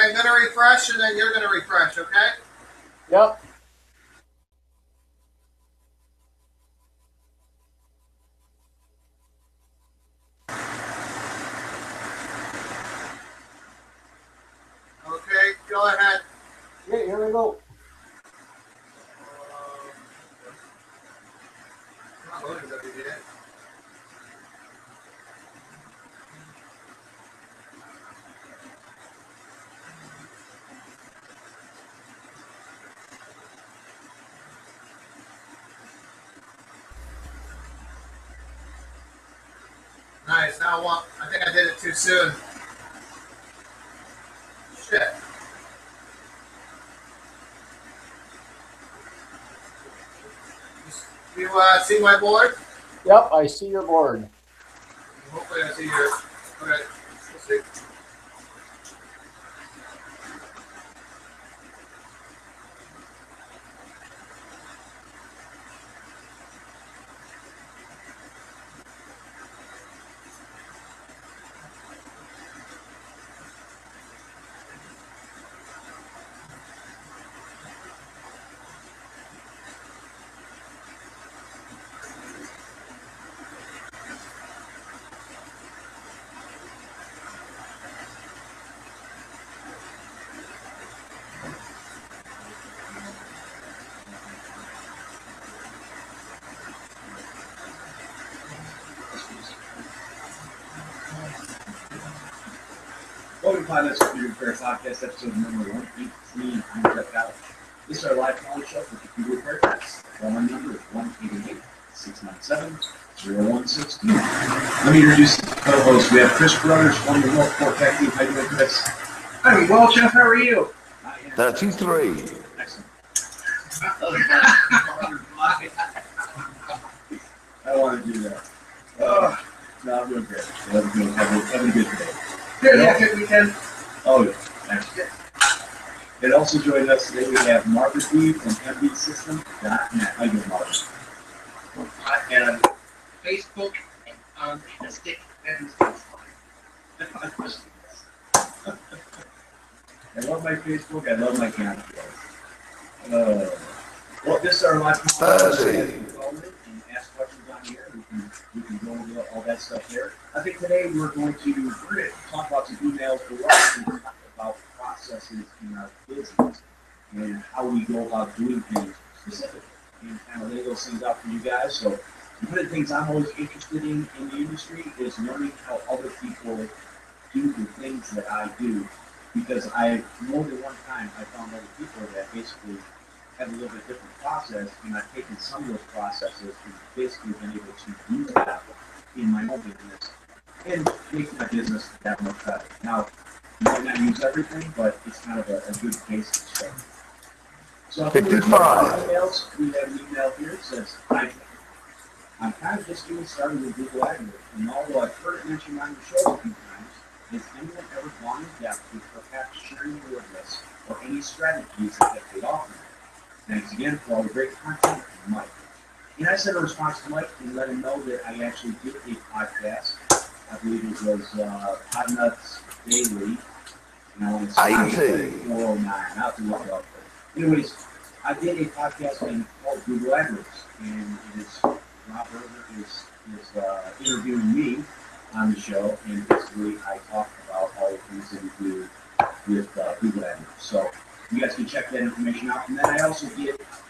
I'm going to refresh, and then you're going to refresh, okay? Yep. Okay, go ahead. Yeah, here we go. Nice. Now what? I think I did it too soon. Shit. You see my board? Yep, I see your board. Hopefully I see yours. Okay. We'll see. Welcome to Pilots Computer Repair Podcast, episode number 118. I'm Jeff Allen. This is our live call show for computer repair tests. Phone number is 1-888-697-0116. Let me introduce the co-host. We have Chris Brothers from the Northport Tech Team. How you doing, Chris? I'm well, Jeff. How are you? 33. Excellent. I don't want to do that. No, I'm doing great. Having a good day. Good, yeah, good weekend. Oh, yeah. Excellent. And also joining us today, we have Marvin B from MDSystem.net. How you doing, Marvin? And on Facebook and on the stick and I love my Facebook. I love my camera. Well, this is our live Thursday. and ask questions on here. We can go over all that stuff there. I think today we're going to talk about some emails for us and talk about processes in our business and how we go about doing things specifically and kind of lay those things out for you guys. So one of the things I'm always interested in the industry is learning how other people do the things that I do, because more than one time I found other people that basically have a little bit different process, and I've taken some of those processes and basically been able to do that in my own business and make my business that much better. Now, you might not use everything, but it's kind of a good base to start. So if we look at our emails, we have an email here that says, "Hi, I'm kind of just getting started with Google AdWords, and although I've heard it mentioned on the show a few times, has anyone ever gone in depth with perhaps sharing your list or any strategies that have paid off? Thanks again for all the great content, Mike." And I sent a response to Mike and let him know that I actually did a podcast. I believe it was Hot Nuts Daily. And I want to say 409. I'll have to look it up. But anyways, I did a podcast called Google AdWords. And it is Rob Berger is interviewing me on the show. And basically, I talk about all the things that we do with Google AdWords. So you guys can check that information out. And then I also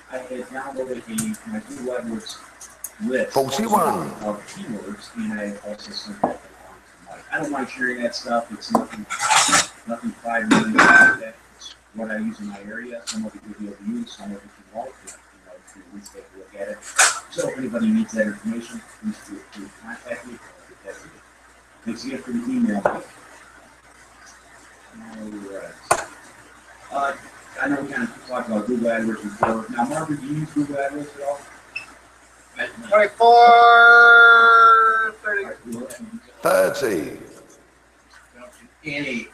I had downloaded my Google AdWords list 41 of keywords, and I also sent that along to Mike. I don't mind sharing that stuff. It's nothing private or anything like that. It's what I use in my area. Some of it you'll be able to use, some of it you won't, to at least take a look at it. So if anybody needs that information, please feel free to contact me. Thanks again for the email, Mike. All right. I know we kind of talked about Google AdWords before. Now, Marvin, do you use Google AdWords at all? 24, 30. 30. Any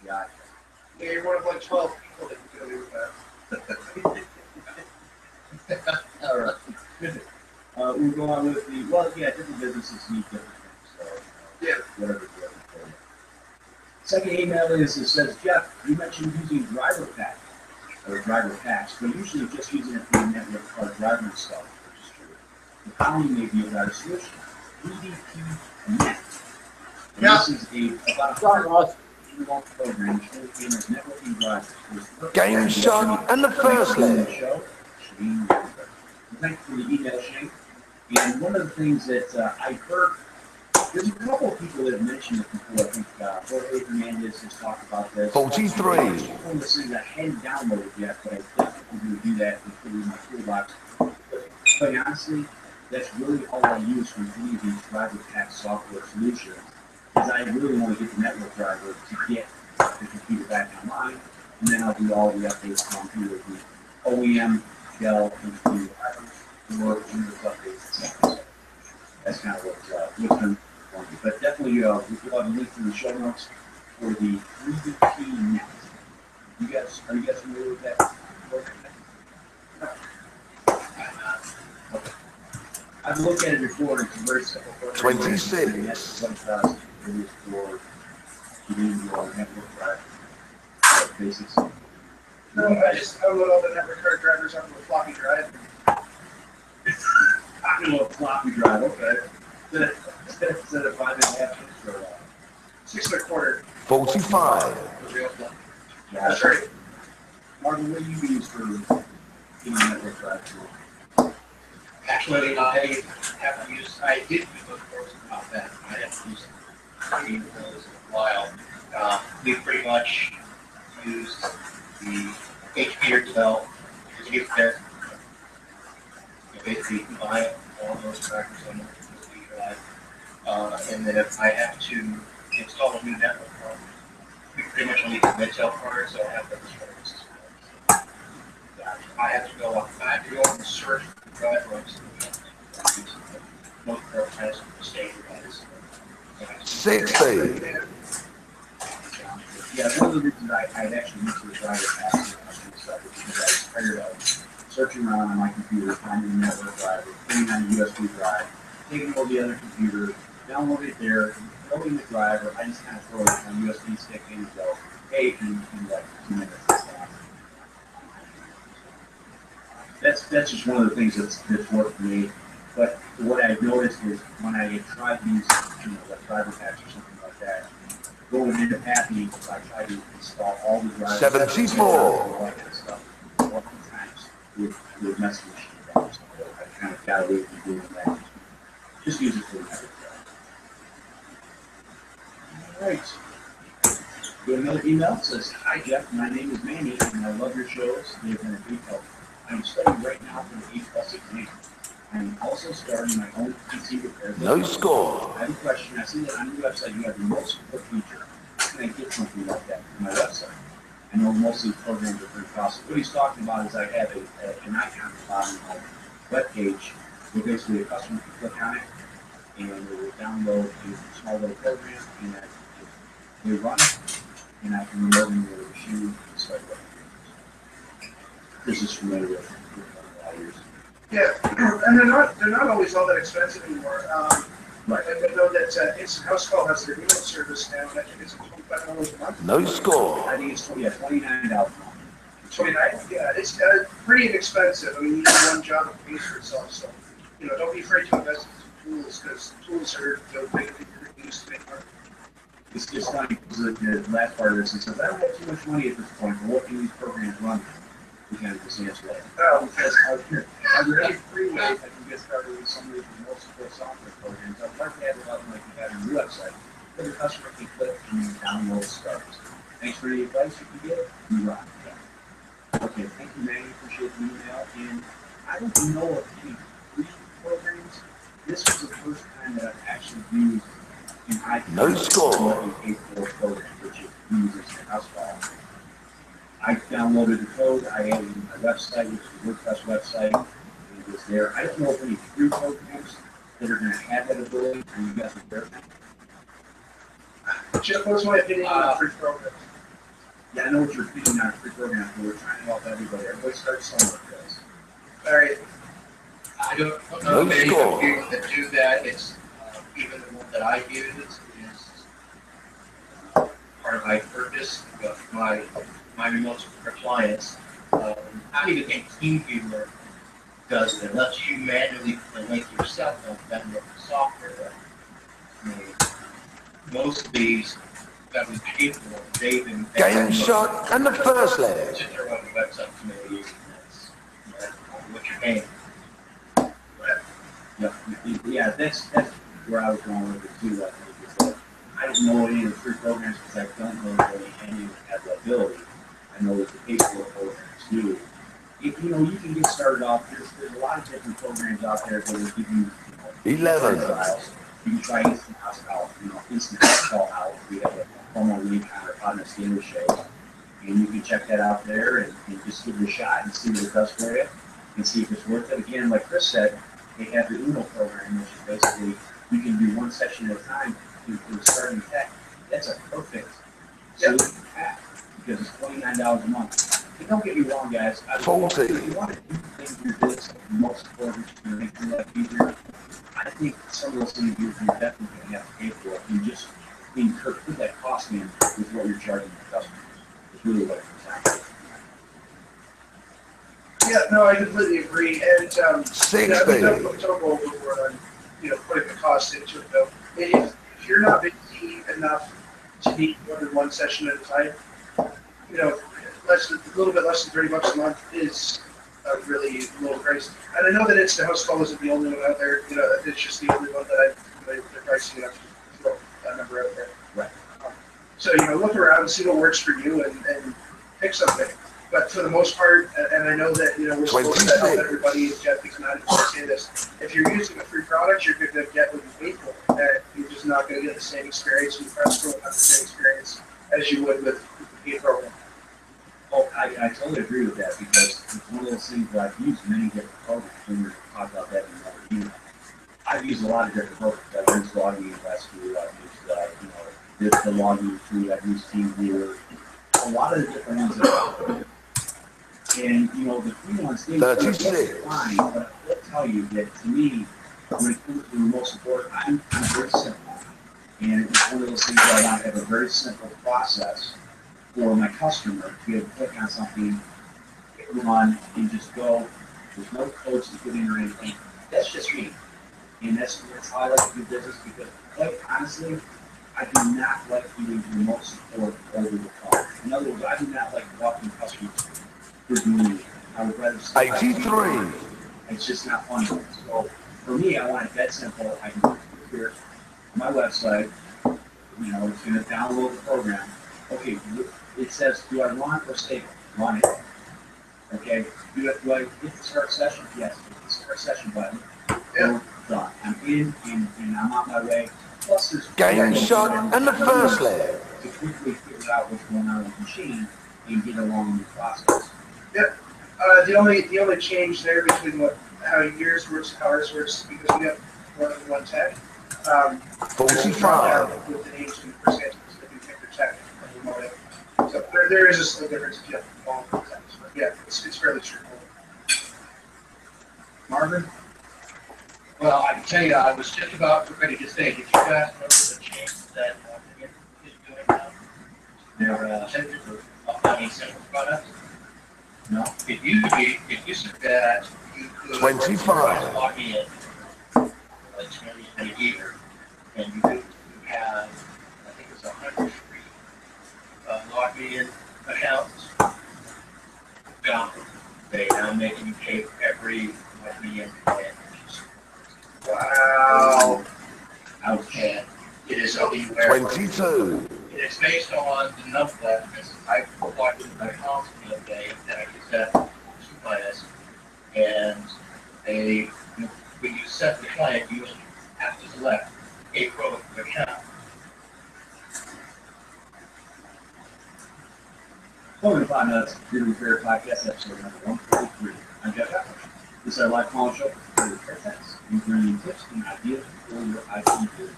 Yeah. Yeah, you're one of like 12 people that can do that. All right. We'll go on with different businesses need different things. So, Yeah. whatever. Second email is, it says, Jeff, you mentioned using driver pack or driver packs, but usually just using it for the network card driver install, which is true. The following may be a better solution. EDP Connect. And Yeah. this is about a John Ross. year-long program which shows gamers networking drivers. Game shot and the first leg. Shane. Thanks for the email, Shane. And one of the things that I heard, there's a couple of people that have mentioned it before. I think Jorge Hernandez has talked about this. 43. One of the things I hadn't downloaded yet, but I definitely going to do that and put it in my toolbox. But quite honestly, that's really all I use from any of these driver pack software solutions. Is I really want to get the network driver to get the computer back online, and then I'll do all the updates on either the OEM, Dell, and computer drivers, or Windows updates. That's kind of what's been for me. But definitely, we'll have a link to the show notes for the 3DP Net. Are you guys familiar with that program? Okay. I've looked at it before, and it's a very simple program. 26. And that's what it does. It is for getting your network drive basics. No, I just download all the network card drivers onto a floppy drive. Floppy drive, okay. Instead of 5.5 inches or 6 1/4. 45. yeah. That's right. Martin, what do you use for getting network drive? Actually, I haven't used, I did use those courses about that. I haven't used any of those in a while. We pretty much used the HP or Dell to get there. You basically buy all those trackers on the USB drive. And then if I have to install a new network card, we pretty much only use the Intel card, so I have those drivers as well. I have to go and search for the drive rights. Most programs standardize. 60. Yeah, one of the reasons I'd actually use the driver pack stuff is because I was tired of searching around on my computer, finding a network driver, putting on a USB drive, taking over the other computer, download it there, loading the driver. I just kind of throw it on a USB stick and go, hey, in like 2 minutes. That's just one of the things that's worked for me. But what I've noticed is when I tried these, like driver packs or something like that, going into Happy, I tried to install all the drivers. 74. All that kind of stuff. Oftentimes with message machines. So I kind of got away from doing that. Just use it for the network drive. All right. We have another email that says, "Hi Jeff, my name is Manny, and I love your shows. They've been a big help. I'm studying right now for the 8+ exam. I'm also starting my own PC repair. No score. I have a question. I see that on your website you have a remote support feature. How can I get something like that from my website? I know most of these programs are pretty costly. What he's talking about is I have an icon at the bottom of my web page where basically a customer can click on it and it will download a small little program and they run it and I can remote in the machine and start running. This is familiar with years. Yeah, and they're not always all that expensive anymore. Right. I know that Instant House Call has their email service now, and I think it's $25 a month. No score. I think it's $29. 29. Yeah, it's pretty inexpensive. I mean, you do one job and pays for itself. So, don't be afraid to invest in tools because tools are big used to make money. It's funny because the last part of this is I don't have too much money at this point, but what can these programs run? We kind of just answer that. Because are there any free ways I can get started with some of these remote support software programs? I'd like to have a button like you have on your website where the customer can click and download stuff. Thanks for the advice you can get. You rock. Okay, thank you, Manny. Appreciate the email. And I don't know of any free programs. This was the first time that I've actually used an iPhone. No score. A paid for program, which is uses the house file. I downloaded the code, I added it to my website, which is a WordPress website, and it was there. I don't know if any free programs that are going to have that ability, and you guys are there. Jeff, what's my opinion on free programs? Yeah, I know what you're opinion on free programs, but we're trying to help everybody. Everybody starts somewhere, guys. All right. I don't know if any computers that do that. It's even the one that I use is part of my purpose of my remotes for clients. I don't even think TeamViewer does it. It lets you manually link yourself on that with the software. That, I mean, most of these that we pay for, they've been Game shot and the first leg. just their own website committee. That's what you're paying. Yeah, that's where I was going with it too. I think is that I don't know any of the free programs because I don't know really any of them have the ability. I know that the paid for programs do. If you know, you can get started off. There's a lot of different programs out there that will give you, 11. trials. You can try Instant House Out. Instant House Call Out. We have a promo link on our Partner Scaler Show, and you can check that out there and just give it a shot and see what it does for you and see if it's worth it. Again, like Chris said, they have the UNO program, which is basically you can do one session at a time for starting tech. That's a perfect solution pack because it's $29 a month. But don't get me wrong, guys. If you want to do things in your business, most important to make your life easier, I think some of those things you're definitely going to have to pay for. You just put that cost in with what you're charging your customers. It's really what it's down to. Yeah, no, I completely agree. And, Sixty. don't go overboard on, putting the cost into it, though. If you're not busy enough to need more than one session at a time, a little bit less than $30 a month is a really low price. And I know that Instant House Call isn't the only one out there. It's just the only one that they're pricing enough to throw that number out there. Right. So, look around, see what works for you, and pick something. But for the most part, and I know that, we're supposed to help everybody, Jeff, because I'm not say this, if you're using a free product, you're going to get what you pay for. You're just not going to get the same experience with Press Pro, not the same experience as you would with the paid program. Oh, I totally agree with that because it's one of those things that I've used many different programs. When we talk about that in another email. I've used a lot of different programs. I've used Logging Rescue. I've used, the Logging Tree. I've used TeamViewer. A lot of the different ones that are out there. And, the free ones, they are fine, but I'll tell you that to me, when it comes to the remote support, I'm very simple. And it's one of those things where I want to have a very simple process for my customer to be able to click on something, hit run, and just go. There's no codes to put in or anything. That's just me. And that's how I like to do business because, quite honestly, I do not like doing remote support over the phone. In other words, I do not like walking customers for doing it. I would rather say 83. It's just not fun. So for me, I want it that simple. I can go here on my website. It's going to download the program. Okay, it says, do I run or stable? Run it. Okay, do I hit the start session? Yes, hit the start session button. Yeah. Done. I'm in and I'm on my way. Plus, there's Game shot and the first leg. to quickly figure out what's going on with the machine and get along the process. Yep. The only change there between how yours works and how ours works because we have more than one tech. 45. With the names and percentages that we pick the tech and remote it. So there is a slight difference if you have all of the techs. But yeah, it's fairly straightforward. Marvin? Well, I can tell you, I was just about ready to say, did you guys notice the change that Inc. is doing now? Their centers of uploading simple products? No? It used to be that you could 25. log in, like 20 a year, and you could have, I think it's 100 free login accounts. Gone. They now making you pay for every login plan. Wow. And it is something where 22. it is based on the number that, because I logged into my account the other day that I could set to clients, and when you set the client, you have to select a pro account. Welcome to 5 Minutes, Good Repair Podcast, episode number 143. I'm Jeff Atler. This is our live call show for the repair techs. We bring you tips and ideas for your IT repair.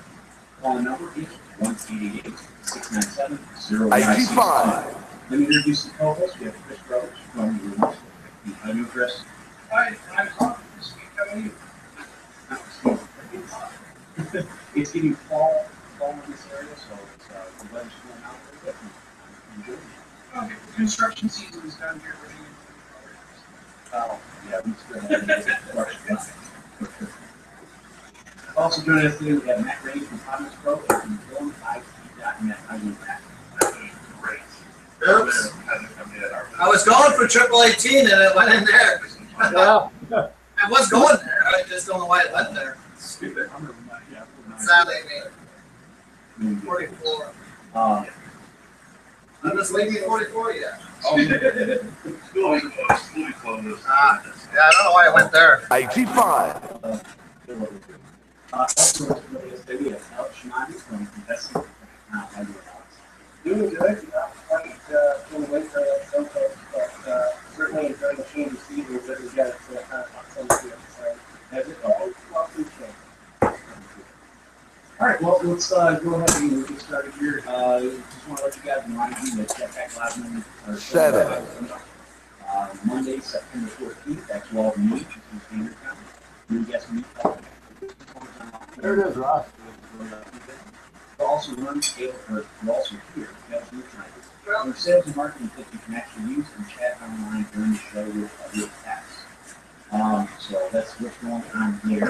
Call number is 1-888-697-0965. 85. Let me introduce the co-host. We have Chris Brothers from the Remote. How are you, Chris? Hi, I'm Tom this week. How are you? It's getting fall fall in this area, so it's, the weather's going out a little bit. And enjoying it. Okay, construction season is done here. Oh, yeah, we still have construction. Also joining us today, we have Matt Ray from Promise Pro and FormIT.net. How do you Matt? Great. Oops. I was going for triple 18 and it went in there. Yeah. I was going there. I just don't know why it went there. Stupid. Sadly, I mean, 44. I'm just waiting at 44 yet. Oh, Yeah, I don't know why it went there. 85. Also, joining us today, we have Alex Shinagi from Investing. How do you Alex? Doing good, not quite in the winter like some folks, but certainly enjoying the change of seasons that we get to kind of talk some here. So, Has it? all welcome change. All right, well, let's go ahead and get started here. Just want to let you guys remind you that Jetpack Live Monday, or 7. Monday, September 14th, at 12 noon, Eastern Standard Time. New guest meet. There it is, Ross. We'll also run scale, or we'll also hear sales news. Our sales and marketing tips you can actually use and chat online during the show with Alex. So that's what's going on there.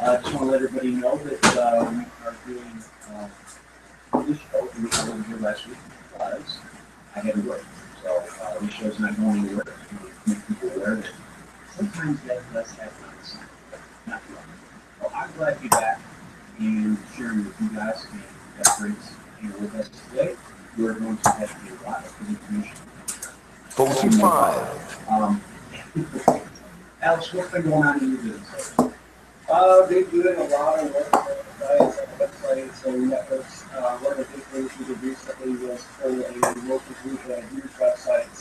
I just want to let everybody know that we are doing this show we had over here last week because I had to work. So this show's not going anywhere. To make people aware that sometimes that does happen on the side, but not too often. Well, I'm glad to be back and sharing with you guys, and that brings here with us today. We're going to have a lot of good information. 45. Alex, what's been going on in your business? Been doing a lot of work on websites and websites and networks. One of the big things we did recently was pull a local group of huge websites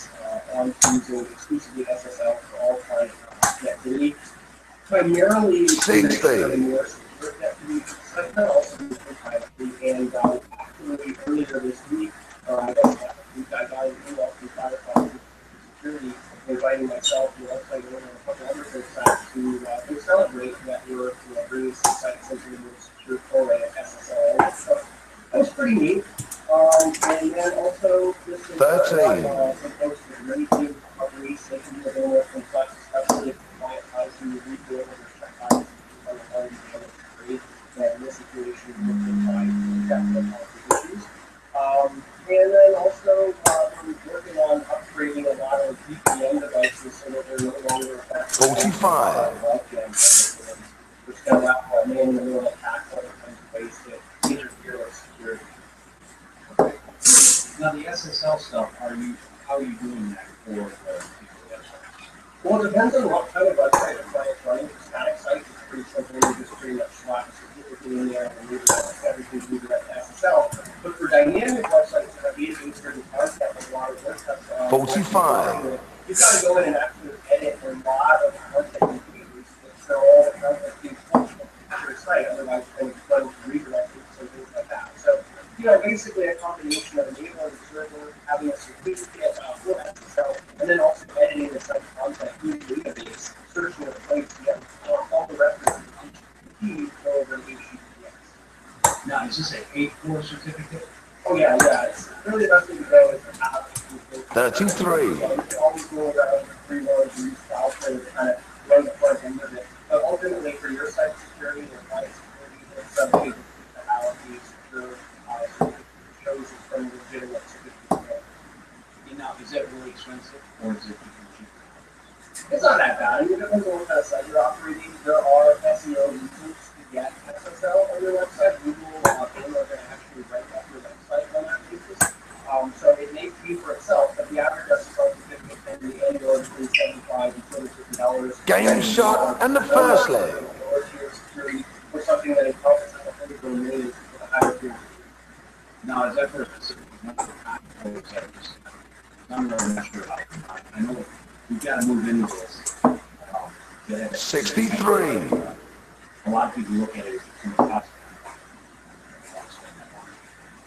on using exclusively SSL for all kinds of connectivity. Primarily, 60. more secure connectivity, but also privately. And actually, earlier this week, I got an email from Firefox Security inviting myself and the website owner and a couple other folks out to celebrate that we're bringing some sites into the secure core at SSL. So that was pretty neat. And then also, this is 13. some folks that are really doing recoveries. They can do a little complex, especially if the client tries to rebuild or check out on the home and in this situation, we're trying to check the issues. And then also, we're working on upgrading a lot of VPN devices so that they're no longer affected. 45. We're still not manually attack other kinds of ways to interfere with security. Now the SSL stuff, how are you doing that for the website? Well, it depends on what kind of website the client's running. For static sites, it's pretty simple. You just pretty much slap a certificate in there and leave everything redirect to SSL. But for dynamic websites that are using certain content, like a lot of WordPress, 45. you've got to go in and actually edit a lot of content you can use. So all the content being functional to your site, otherwise it's going to redirect it and things like that. So, basically a combination of enabling the server, having a certificate for SSL, and then also editing the site content through the database, searching the place to get all the references to HTTP over HTTPS. Now, is this a paid for certificate? Oh yeah. It's really the best thing to go is to have 33. You can always go around the free ones and use Valkyrie to kind of run the front end of it. But ultimately, for your site security or client security, it's something to allocate secure shows it's from legitimate certificate. Now, is that really expensive, or is it cheap? It's not that bad. I mean, it depends on what kind of site you're operating. There are SEO reasons to get SSL on your website. Google are going to actually rank up your website on that basis. So it may pay for itself, but the average SSL certificate can be anywhere between $75 and $250. Game shot and the first leg. Or to your security, or something that encompasses a physical million with a higher period. Now, is that for a specific number of time, or is that just, I'm really not sure about it. I know we've got to move into this. 63. A lot of people look at it from a cost.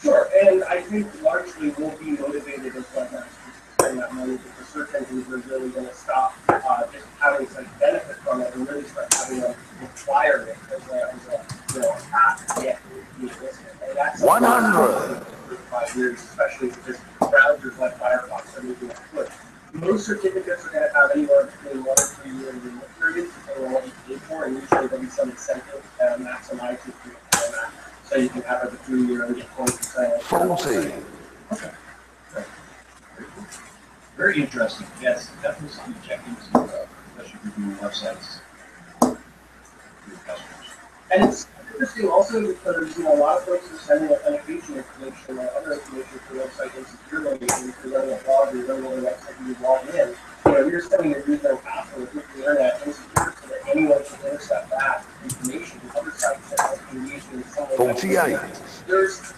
Sure, and I think largely we'll be motivated as webmasters to spend that money because search engines are really going to stop just having some benefit from it and really start having a requirement as a you know, have to get the enlistment. And that's 100. for 5 years, especially because browsers like Firefox are moving forward. Most certificates are going to have anywhere between 1 and 3 year renewal periods, depending on what you pay for, and usually there'll be some incentive to maximize it for that. So you can have it for 3 years and get 20%. 40. Okay. Very interesting. Yes, definitely something to check into, especially if you're doing websites for your customers. And it's interesting also because, you know, a lot of folks are sending authentication information or other information for website insecurely. If you're running a blog or you're running a website and you log in, you know, you're sending your user password with the internet insecure so that anyone can intercept that information to other sites that can be used in some way. 48. There's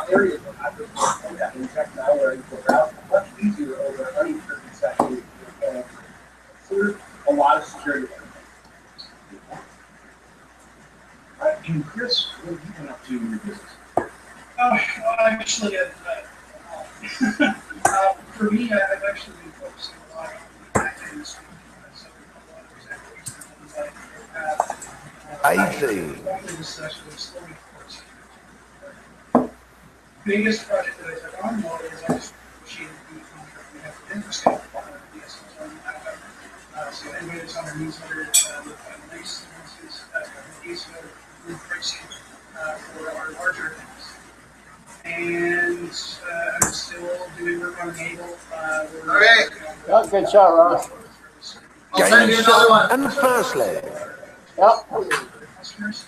areas where hackers can come back and inject malware into a browser much easier over unencrypted sessions. So there's a lot of security there. And Chris, what have you been up to in your business? Actually, for me, I've actually been focusing a lot on the back end. So a lot of things 80. biggest project that I took on more is I just negotiated the contract we have with Interstate. So anybody that's on our newsletter with nice good pricing for our larger events. And I'm still doing work on Enable. Okay. Yeah, good shot, Ross. I'll send Game you another one. shot and the first leg. Yep. Customers.